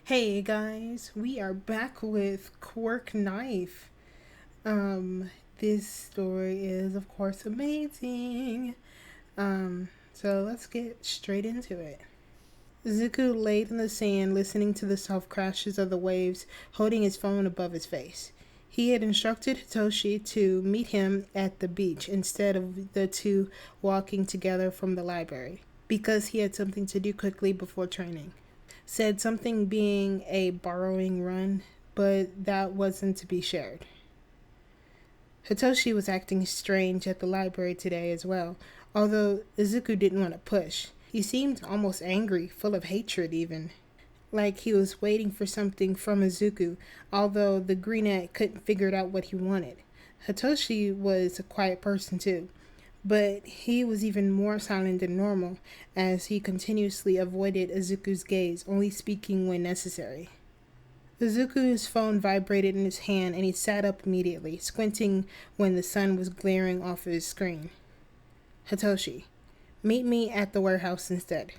Hey guys, we are back with Quirk Knife. This story is of course amazing. So let's get straight into it. Zuko laid in the sand listening to the soft crashes of the waves, holding his phone above his face. He had instructed Hitoshi to meet him at the beach instead of the two walking together from the library, because he had something to do quickly before training. Said something being a borrowing run, but that wasn't to be shared. Hitoshi was acting strange at the library today as well, although Izuku didn't want to push. He seemed almost angry, full of hatred even. Like he was waiting for something from Izuku, although the greenette couldn't figure out what he wanted. Hitoshi was a quiet person too, but he was even more silent than normal, as he continuously avoided Izuku's gaze, only speaking when necessary. Izuku's phone vibrated in his hand and he sat up immediately, squinting when the sun was glaring off his screen. Hitoshi, meet me at the warehouse instead.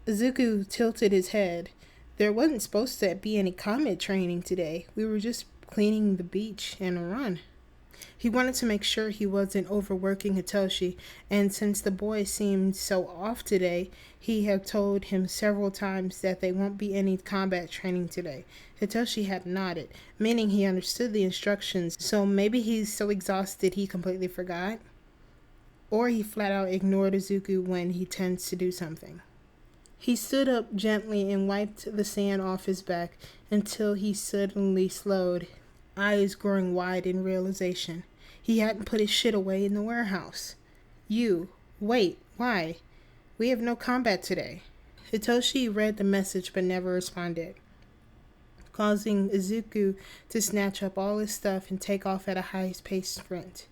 Izuku tilted his head. There wasn't supposed to be any combat training today. We were just cleaning the beach and a run. He wanted to make sure he wasn't overworking Hitoshi, and since the boy seemed so off today, he had told him several times that there won't be any combat training today. Hitoshi had nodded, meaning he understood the instructions, so maybe he's so exhausted he completely forgot? Or he flat out ignored Izuku when he tends to do something. He stood up gently and wiped the sand off his back until he suddenly slowed, eyes growing wide in realization. He hadn't put his shit away in the warehouse. Wait, why? We have no combat today. Hitoshi read the message but never responded, causing Izuku to snatch up all his stuff and take off at a high-paced sprint,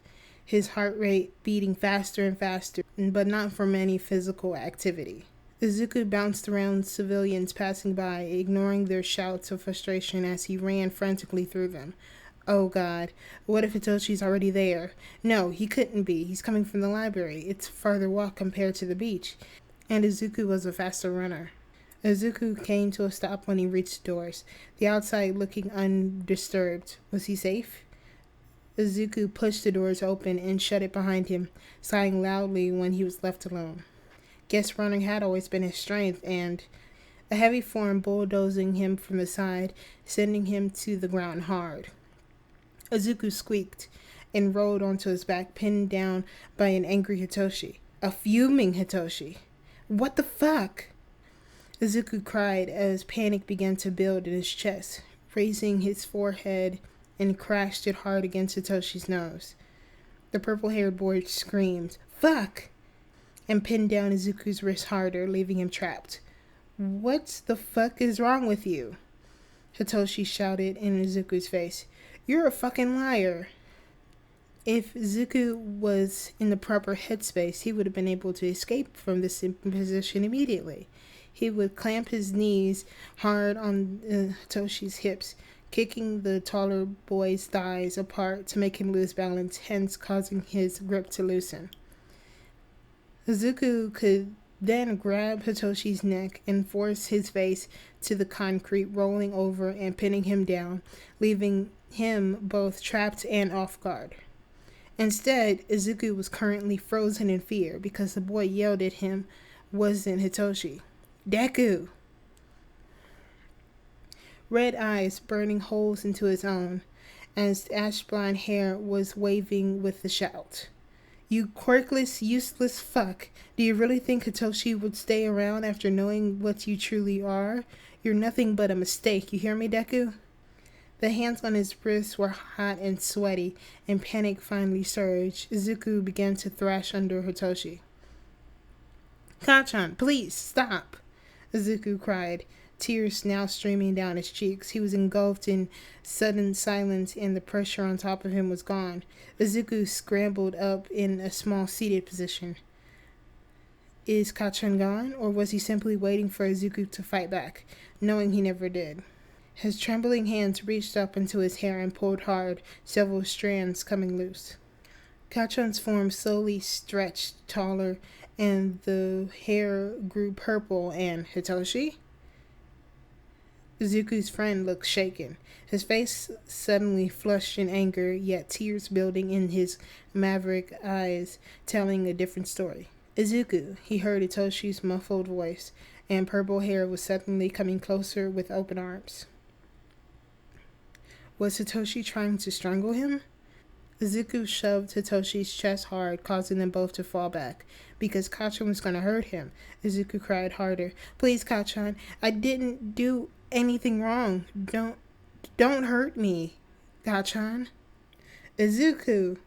his heart rate beating faster and faster, but not from any physical activity. Izuku bounced around civilians passing by, ignoring their shouts of frustration as he ran frantically through them. Oh god, what if Hitoshi's already there? No, he couldn't be. He's coming from the library. It's a farther walk compared to the beach. And Izuku was a faster runner. Izuku came to a stop when he reached the doors, the outside looking undisturbed. Was he safe? Izuku pushed the doors open and shut it behind him, sighing loudly when he was left alone. Guess running had always been his strength, and a heavy form bulldozing him from the side, sending him to the ground hard. Izuku squeaked and rolled onto his back, pinned down by an angry Hitoshi. A fuming Hitoshi. What the fuck? Izuku cried as panic began to build in his chest, raising his forehead and crashed it hard against Hitoshi's nose. The purple-haired boy screamed, "Fuck!" and pinned down Izuku's wrist harder, leaving him trapped. What the fuck is wrong with you? Hitoshi shouted in Izuku's face. You're a fucking liar. If Izuku was in the proper headspace, he would have been able to escape from this position immediately. He would clamp his knees hard on Hitoshi's hips, kicking the taller boy's thighs apart to make him lose balance, hence causing his grip to loosen. Izuku could then grab Hitoshi's neck and force his face to the concrete, rolling over and pinning him down, leaving him both trapped and off guard. Instead, Izuku was currently frozen in fear because the boy yelled at him wasn't Hitoshi. Deku! Red eyes burning holes into his own, as ash blonde hair was waving with the shout. You quirkless, useless fuck. Do you really think Hitoshi would stay around after knowing what you truly are? You're nothing but a mistake, you hear me, Deku? The hands on his wrists were hot and sweaty, and panic finally surged. Izuku began to thrash under Hitoshi. Kacchan, please, stop! Izuku cried, tears now streaming down his cheeks. He was engulfed in sudden silence, and the pressure on top of him was gone. Izuku scrambled up in a small seated position. Is Kacchan gone, or was he simply waiting for Izuku to fight back, knowing he never did? His trembling hands reached up into his hair and pulled hard, several strands coming loose. Kacchan's form slowly stretched taller, and the hair grew purple. And Hitoshi? Izuku's friend looked shaken. His face suddenly flushed in anger, yet tears building in his maverick eyes, telling a different story. Izuku, he heard Itoshi's muffled voice, and purple hair was suddenly coming closer with open arms. Was Hitoshi trying to strangle him? Izuku shoved Hitoshi's chest hard, causing them both to fall back. Because Kachan was going to hurt him, Izuku cried harder. Please, Kachan, I didn't do anything wrong. Don't hurt me, Kachan. Izuku.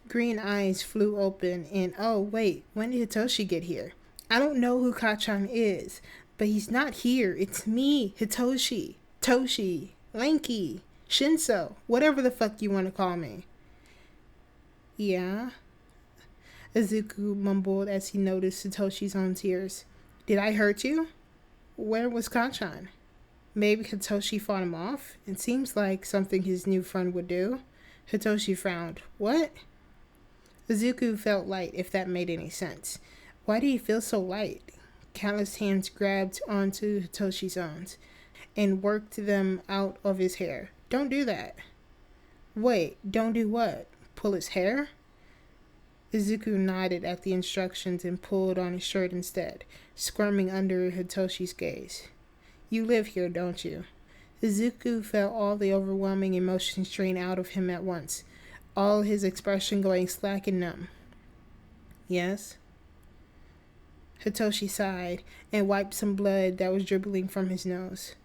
Green eyes flew open, and oh wait, when did Hitoshi get here? I don't know who Kachan is, but he's not here. It's me, Hitoshi, Toshi, Lanky, Shinso, whatever the fuck you want to call me. Yeah? Izuku mumbled as he noticed Hitoshi's own tears. Did I hurt you? Where was Kachan? Maybe Hitoshi fought him off? It seems like something his new friend would do. Hitoshi frowned. What? Izuku felt light, if that made any sense. Why did he feel so light? Calloused hands grabbed onto Hitoshi's arms and worked them out of his hair. Don't do that. Wait, don't do what? Pull his hair? Izuku nodded at the instructions and pulled on his shirt instead, squirming under Hitoshi's gaze. You live here, don't you? Izuku felt all the overwhelming emotions drain out of him at once, all his expression going slack and numb. Yes? Hitoshi sighed and wiped some blood that was dribbling from his nose.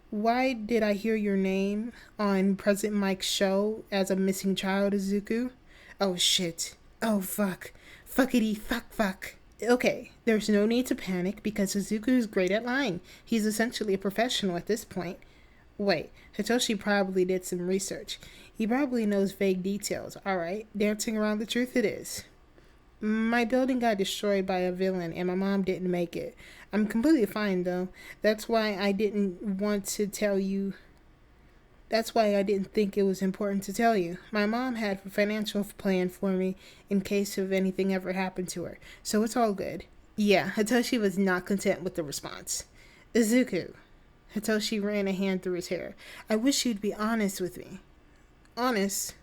Why did I hear your name on President Mike's show as a missing child, Izuku? Oh shit. Oh fuck. Fuckity fuck. Okay, there's no need to panic because Izuku is great at lying. He's essentially a professional at this point. Wait, Hitoshi probably did some research. He probably knows vague details. Alright, dancing around the truth it is. My building got destroyed by a villain and my mom didn't make it. I'm completely fine though. That's why I didn't want to tell you. That's why I didn't think it was important to tell you. My mom had a financial plan for me in case of anything ever happened to her. So it's all good. Yeah, Hitoshi was not content with the response. Izuku. Hitoshi ran a hand through his hair. I wish you'd be honest with me. Honest?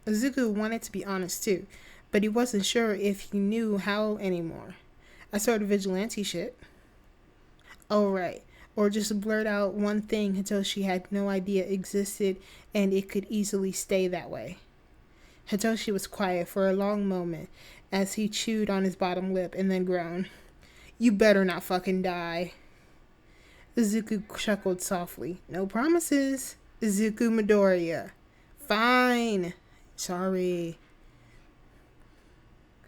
Izuku wanted to be honest too, but he wasn't sure if he knew how anymore. I sort of vigilante shit. Oh, right. Or just blurt out one thing Hitoshi had no idea existed and it could easily stay that way. Hitoshi was quiet for a long moment as he chewed on his bottom lip and then groaned. You better not fucking die. Izuku chuckled softly. No promises. Izuku Midoriya. Fine. Sorry.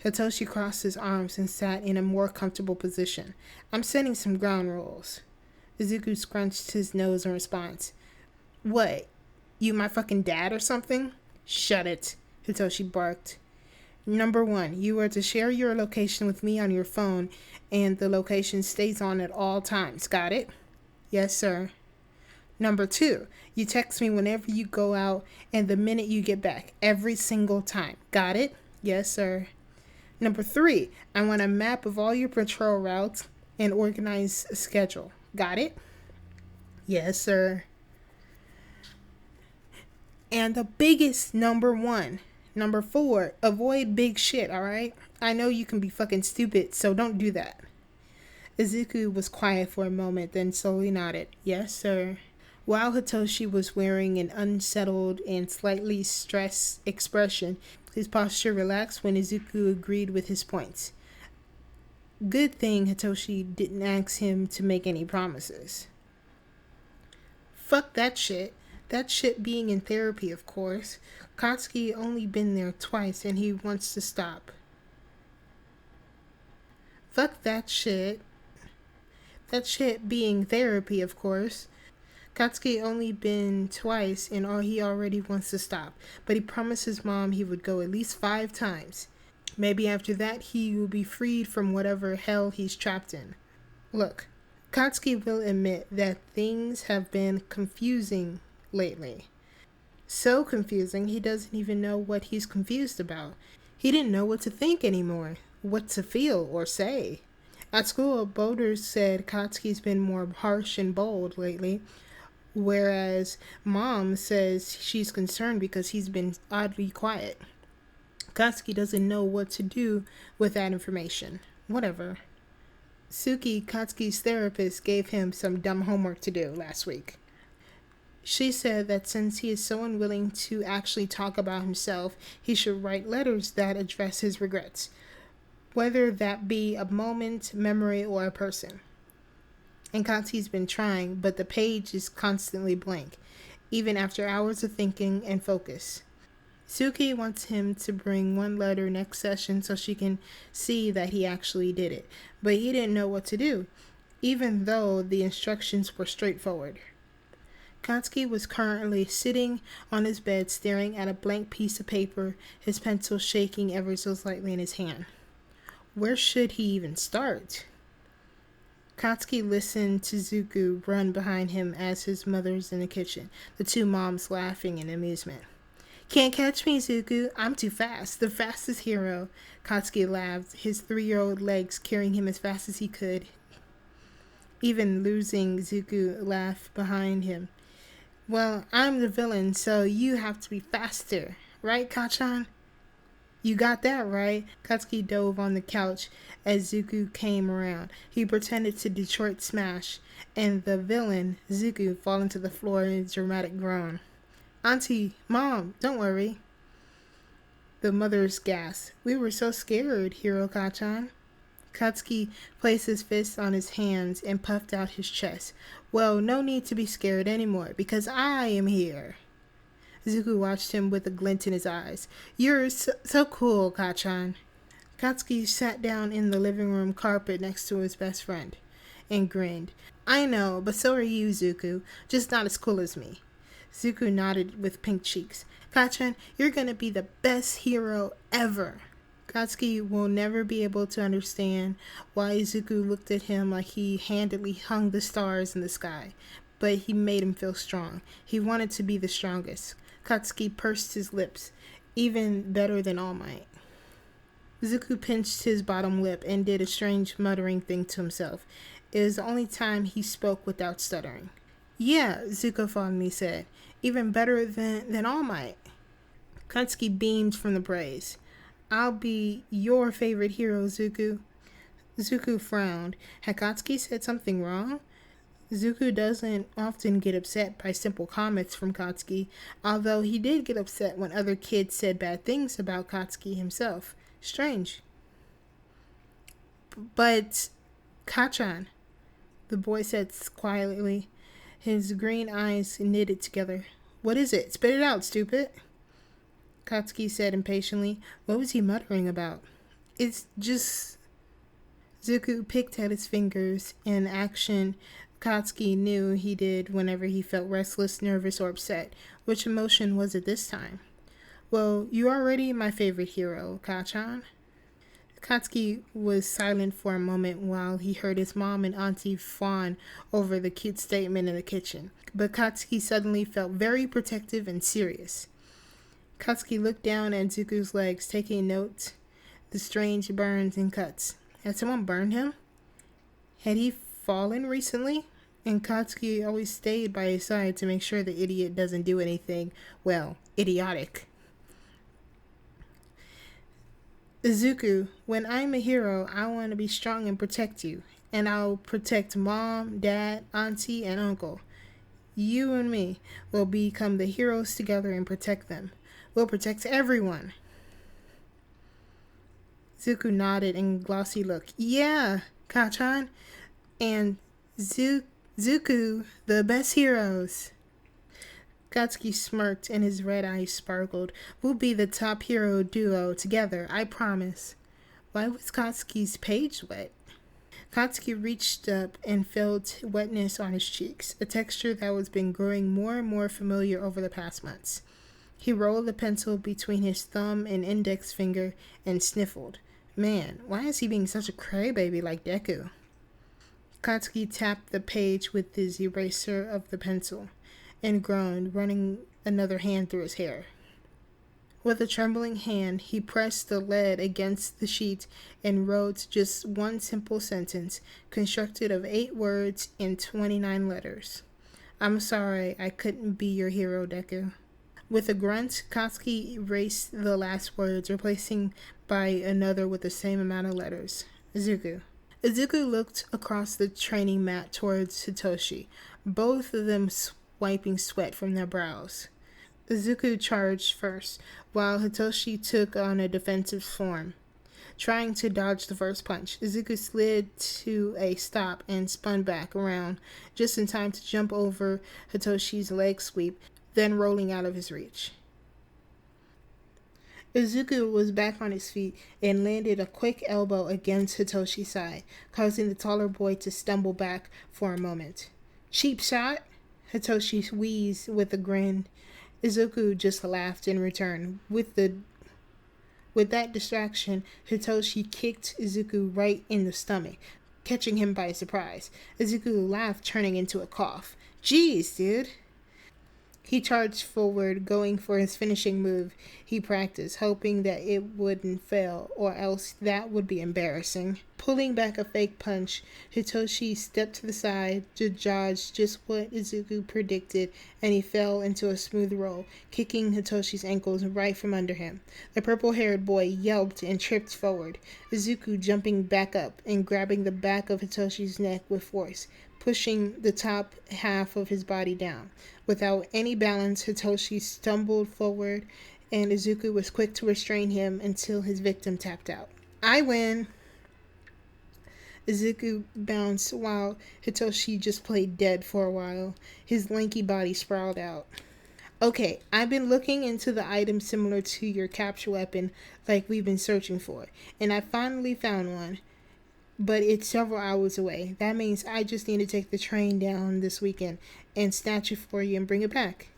Hitoshi crossed his arms and sat in a more comfortable position. I'm setting some ground rules. Izuku scrunched his nose in response. What? You my fucking dad or something? Shut it, Hitoshi barked. Number 1, you are to share your location with me on your phone, and the location stays on at all times. Got it? Yes, sir. Number 2, you text me whenever you go out and the minute you get back, every single time. Got it? Yes, sir. Number 3, I want a map of all your patrol routes and organize a schedule. Got it? Yes, sir. And the biggest number 1. Number 4, avoid big shit, alright? I know you can be fucking stupid, so don't do that. Izuku was quiet for a moment, then slowly nodded. Yes, sir. While Hitoshi was wearing an unsettled and slightly stressed expression, his posture relaxed when Izuku agreed with his points. Good thing Hitoshi didn't ask him to make any promises. Fuck that shit. That shit being in therapy, of course. Katsuki only been there twice and he wants to stop. Fuck that shit. That shit being therapy, of course. Katsuki only been twice and he already wants to stop. But he promised his mom he would go at least 5 times. Maybe after that he will be freed from whatever hell he's trapped in. Look, Katsuki will admit that things have been confusing lately. So confusing he doesn't even know what he's confused about. He didn't know what to think anymore, what to feel or say. At school, Boulder said Katsuki's been more harsh and bold lately. whereas Mom says she's concerned because he's been oddly quiet. Katsuki doesn't know what to do with that information. Whatever. Suki, Katsuki's therapist, gave him some dumb homework to do last week. She said that since he is so unwilling to actually talk about himself, he should write letters that address his regrets, whether that be a moment, memory, or a person. And Katsuki's been trying, but the page is constantly blank, even after hours of thinking and focus. Suki wants him to bring one letter next session so she can see that he actually did it, but he didn't know what to do, even though the instructions were straightforward. Katsuki was currently sitting on his bed staring at a blank piece of paper, his pencil shaking ever so slightly in his hand. Where should he even start? Katsuki listened to Zuko run behind him as his mother's in the kitchen, the two moms laughing in amusement. Can't catch me, Zuko. I'm too fast. The fastest hero. Katsuki laughed, his 3-year-old legs carrying him as fast as he could. Even losing Zuko laughed behind him. Well, I'm the villain, so you have to be faster. Right, Kachan? You got that right. Katsuki dove on the couch as Zuko came around. He pretended to Detroit smash, and the villain, Zuko, falling to the floor in a dramatic groan. Auntie, Mom, don't worry. The mothers gasped. We were so scared, Hiro Kachan. Katsuki placed his fists on his hands and puffed out his chest. Well, no need to be scared anymore, because I am here. Zuko watched him with a glint in his eyes. You're so cool, Kachan. Katsuki sat down in the living room carpet next to his best friend and grinned. I know, but so are you, Zuko. Just not as cool as me. Zuko nodded with pink cheeks. Kachan, you're gonna be the best hero ever. Katsuki will never be able to understand why Zuko looked at him like he handedly hung the stars in the sky, but he made him feel strong. He wanted to be the strongest. Katsuki pursed his lips, even better than All Might. Zuko pinched his bottom lip and did a strange muttering thing to himself. It was the only time he spoke without stuttering. Yeah, Zuko fondly said. Even better than All Might. Katsuki beamed from the praise. I'll be your favorite hero, Zuko. Zuko frowned. Had Katsuki said something wrong? Zuko doesn't often get upset by simple comments from Katsuki, although he did get upset when other kids said bad things about Katsuki himself. Strange. But, Kachan, the boy said quietly, his green eyes knitted together. What is it? Spit it out, stupid. Katsuki said impatiently. What was he muttering about? It's just... Zuko picked at his fingers, an action Katsuki knew he did whenever he felt restless, nervous, or upset. Which emotion was it this time? Well, you're already my favorite hero, Kachan. Katsuki was silent for a moment while he heard his mom and auntie fawn over the cute statement in the kitchen. But Katsuki suddenly felt very protective and serious. Katsuki looked down at Zuko's legs, taking note the strange burns and cuts. Had someone burned him? Had he fallen recently? And Katsuki always stayed by his side to make sure the idiot doesn't do anything, well, idiotic. Zuko, when I'm a hero, I want to be strong and protect you. And I'll protect Mom, Dad, Auntie, and Uncle. You and me will become the heroes together and protect them. We'll protect everyone. Zuko nodded in glossy look. Yeah, Kachan. And Zuko, the best heroes. Katsuki smirked and his red eyes sparkled. We'll be the top hero duo together, I promise. Why was Katsuki's page wet? Katsuki reached up and felt wetness on his cheeks, a texture that was been growing more and more familiar over the past months. He rolled the pencil between his thumb and index finger and sniffled. Man, why is he being such a crybaby like Deku? Katsuki tapped the page with his eraser of the pencil and groaned, running another hand through his hair. With a trembling hand, he pressed the lead against the sheet and wrote just one simple sentence, constructed of 8 words and 29 letters. I'm sorry I couldn't be your hero, Deku. With a grunt, Katsuki erased the last words, replacing by another with the same amount of letters. Izuku. Izuku looked across the training mat towards Hitoshi, both of them wiping sweat from their brows. Izuku charged first, while Hitoshi took on a defensive form. Trying to dodge the first punch, Izuku slid to a stop and spun back around just in time to jump over Hitoshi's leg sweep, then rolling out of his reach. Izuku was back on his feet and landed a quick elbow against Hitoshi's side, causing the taller boy to stumble back for a moment. Cheap shot? Hitoshi wheezed with a grin. Izuku just laughed in return. With that distraction, Hitoshi kicked Izuku right in the stomach, catching him by surprise. Izuku laughed, turning into a cough. Jeez, dude. He charged forward, going for his finishing move he practiced, hoping that it wouldn't fail, or else that would be embarrassing. Pulling back a fake punch, Hitoshi stepped to the side to dodge just what Izuku predicted, and he fell into a smooth roll, kicking Hitoshi's ankles right from under him. The purple-haired boy yelped and tripped forward, Izuku jumping back up and grabbing the back of Hitoshi's neck with force, pushing the top half of his body down. Without any balance, Hitoshi stumbled forward, and Izuku was quick to restrain him until his victim tapped out. I win! Izuku bounced while Hitoshi just played dead for a while. His lanky body sprawled out. Okay, I've been looking into the items similar to your capture weapon like we've been searching for, and I finally found one. But it's several hours away. That means I just need to take the train down this weekend and snatch it for you and bring it back.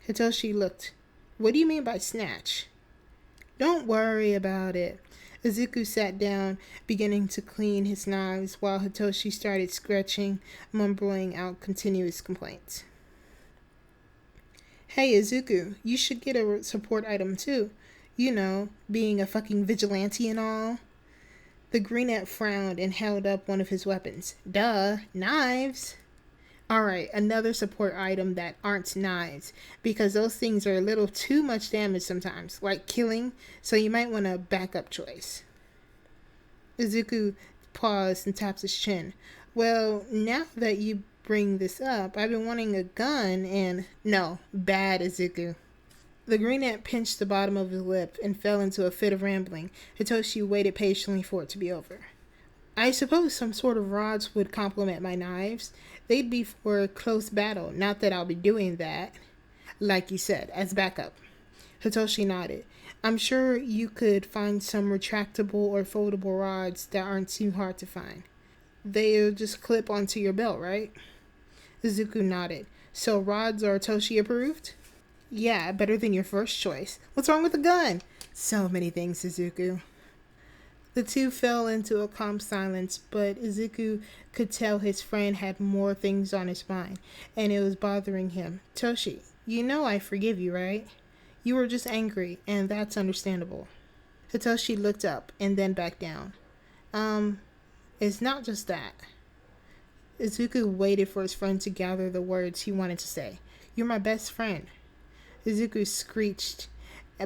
Hitoshi looked. What do you mean by snatch? Don't worry about it. Izuku sat down, beginning to clean his knives, while Hitoshi started scratching, mumbling out continuous complaints. Hey, Izuku, you should get a support item too. You know, being a fucking vigilante and all. The greenette frowned and held up one of his weapons. Duh, knives. Alright, another support item that aren't knives, because those things are a little too much damage sometimes, like killing, so you might want a backup choice. Izuku paused and tapped his chin. Well, now that you bring this up, I've been wanting a gun and... No, bad, Izuku. The greenette pinched the bottom of his lip and fell into a fit of rambling. Hitoshi waited patiently for it to be over. I suppose some sort of rods would complement my knives. They'd be for close battle, not that I'll be doing that. Like you said, as backup. Hitoshi nodded. I'm sure you could find some retractable or foldable rods that aren't too hard to find. They'll just clip onto your belt, right? Izuku nodded. So rods are Toshi approved? Yeah, better than your first choice. What's wrong with the gun? So many things, Izuku. The two fell into a calm silence, but Izuku could tell his friend had more things on his mind, and it was bothering him. Toshi, you know I forgive you, right? You were just angry, and that's understandable. Hitoshi looked up, and then back down. It's not just that. Izuku waited for his friend to gather the words he wanted to say. You're my best friend. Izuku screeched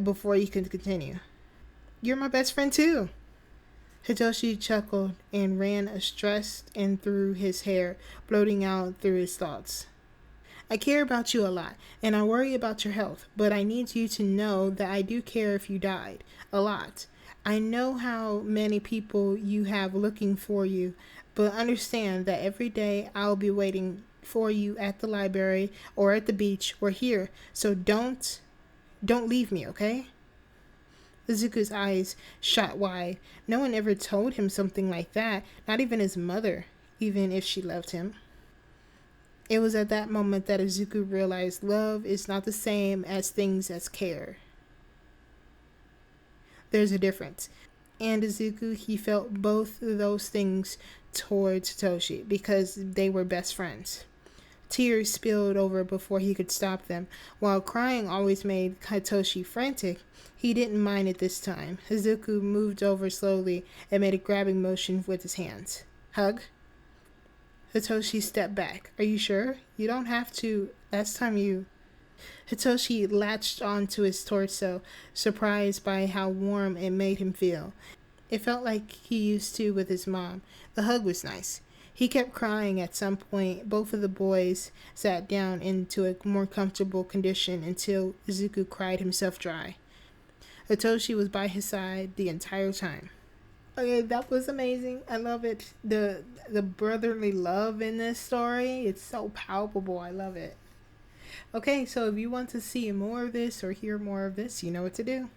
before he could continue. You're my best friend too. Hitoshi chuckled and ran a stress in through his hair, bloating out through his thoughts. I care about you a lot, and I worry about your health, but I need you to know that I do care if you died. A lot. I know how many people you have looking for you, but understand that every day I'll be waiting for you at the library or at the beach or here, so don't leave me, okay? Izuku's eyes shot wide. No one ever told him something like that, not even his mother, even if she loved him. It was at that moment that Izuku realized love is not the same as things as care. There's a difference. And Izuku, he felt both of those things towards Toshi because they were best friends. Tears spilled over before he could stop them. While crying always made Hitoshi frantic, he didn't mind it this time. Izuku moved over slowly and made a grabbing motion with his hands. Hug? Hitoshi stepped back. Are you sure? You don't have to. Last time you. Hitoshi latched onto his torso, surprised by how warm it made him feel. It felt like he used to with his mom. The hug was nice. He kept crying at some point. Both of the boys sat down into a more comfortable condition until Izuku cried himself dry. Hitoshi was by his side the entire time. Okay, that was amazing. I love it. The brotherly love in this story, it's so palpable. I love it. Okay, so if you want to see more of this or hear more of this, you know what to do.